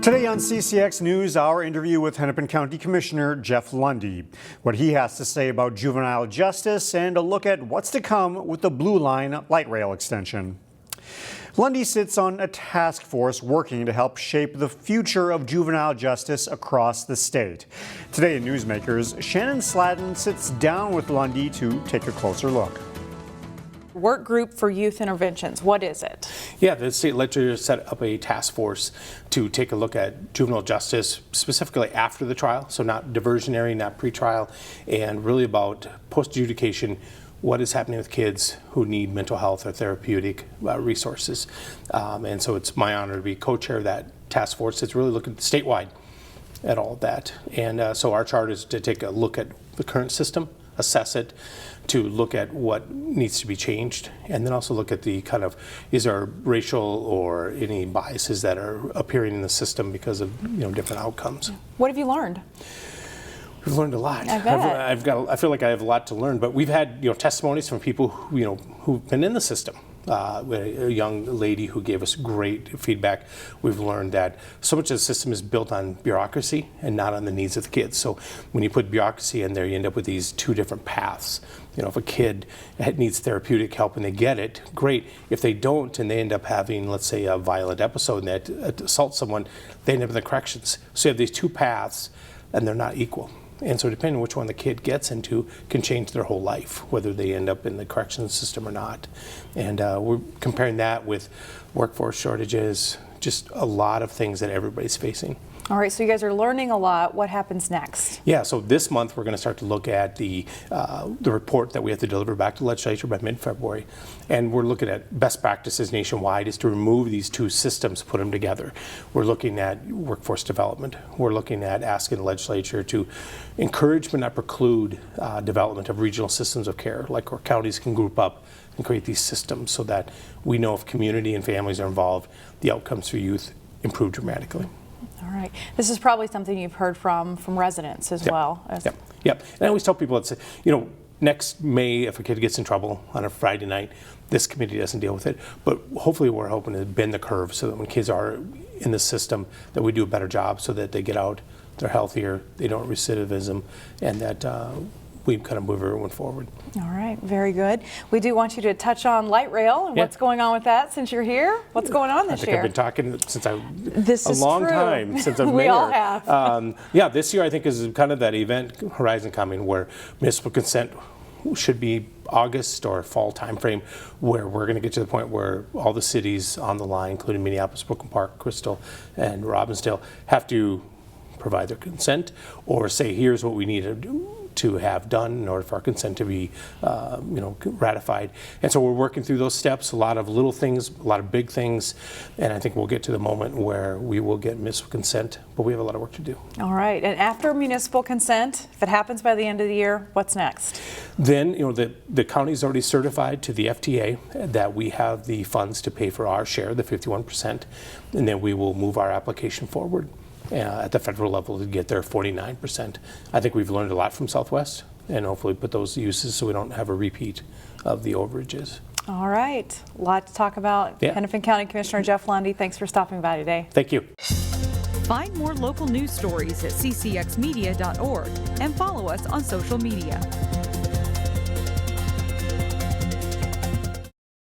Today on CCX News, our interview with Hennepin County Commissioner Jeff Lunde, what he has to say about juvenile justice, and a look at what's to come with the Blue Line light rail extension. Lunde sits on a task force working to help shape the future of juvenile justice across the state. Today in Newsmakers, Shannon Sladden sits down with Lunde to take a closer look. Work group for youth interventions, what is it? Yeah, the state legislature set up a task force to take a look at juvenile justice, specifically after the trial, so not diversionary, not pretrial, and really about post-adjudication, what is happening with kids who need mental health or therapeutic resources. And so it's my honor to be co-chair of that task force. It's really looking statewide at all of that. And so our charge is to take a look at the current system, assess it, to look at what needs to be changed, and then also look at the kind of, is there racial or any biases that are appearing in the system because of different outcomes. What have you learned? We've learned a lot. I bet. I feel like I have a lot to learn, but we've had testimonies from people who've been in the system. We had a young lady who gave us great feedback. We've learned that so much of the system is built on bureaucracy and not on the needs of the kids. So when you put bureaucracy in there, you end up with these two different paths. If a kid needs therapeutic help and they get it, great. If they don't and they end up having, let's say, a violent episode and they assault someone, they end up in the corrections. So you have these two paths and they're not equal. And so depending on which one the kid gets into can change their whole life, whether they end up in the corrections system or not. And we're comparing that with workforce shortages, just a lot of things that everybody's facing. All right, so you guys are learning a lot. What happens next? Yeah, so this month we're going to start to look at the report that we have to deliver back to the legislature by mid-February. And we're looking at best practices nationwide is to remove these two systems, put them together. We're looking at workforce development. We're looking at asking the legislature to encourage but not preclude development of regional systems of care, like where counties can group up and create these systems so that we know if community and families are involved, the outcomes for youth improve dramatically. All right. This is probably something you've heard from residents as well. Yep. And I always tell people, it's next May, if a kid gets in trouble on a Friday night, this committee doesn't deal with it. But hopefully we're hoping to bend the curve so that when kids are in the system, that we do a better job so that they get out, they're healthier, they don't recidivism, and that we kind of move everyone forward. All right, very good. We do want you to touch on light rail and what's going on with that since you're here. What's going on this year? I've been talking since a long time since I've been We mayor. all have. This year I think is kind of that event horizon coming where municipal consent should be August or fall timeframe, where we're going to get to the point where all the cities on the line, including Minneapolis, Brooklyn Park, Crystal, and Robbinsdale, have to provide their consent or say, here's what we need to have done in order for our consent to be ratified. And so we're working through those steps, a lot of little things, a lot of big things, and I think we'll get to the moment where we will get municipal consent, but we have a lot of work to do. All right, and after municipal consent, if it happens by the end of the year, what's next? Then, the county's already certified to the FTA that we have the funds to pay for our share, the 51%, and then we will move our application forward at the federal level to get their 49%. I think we've learned a lot from Southwest and hopefully put those to uses so we don't have a repeat of the overages. All right, a lot to talk about. Hennepin County Commissioner Jeff Lunde, thanks for stopping by today. Thank you. Find more local news stories at ccxmedia.org and follow us on social media.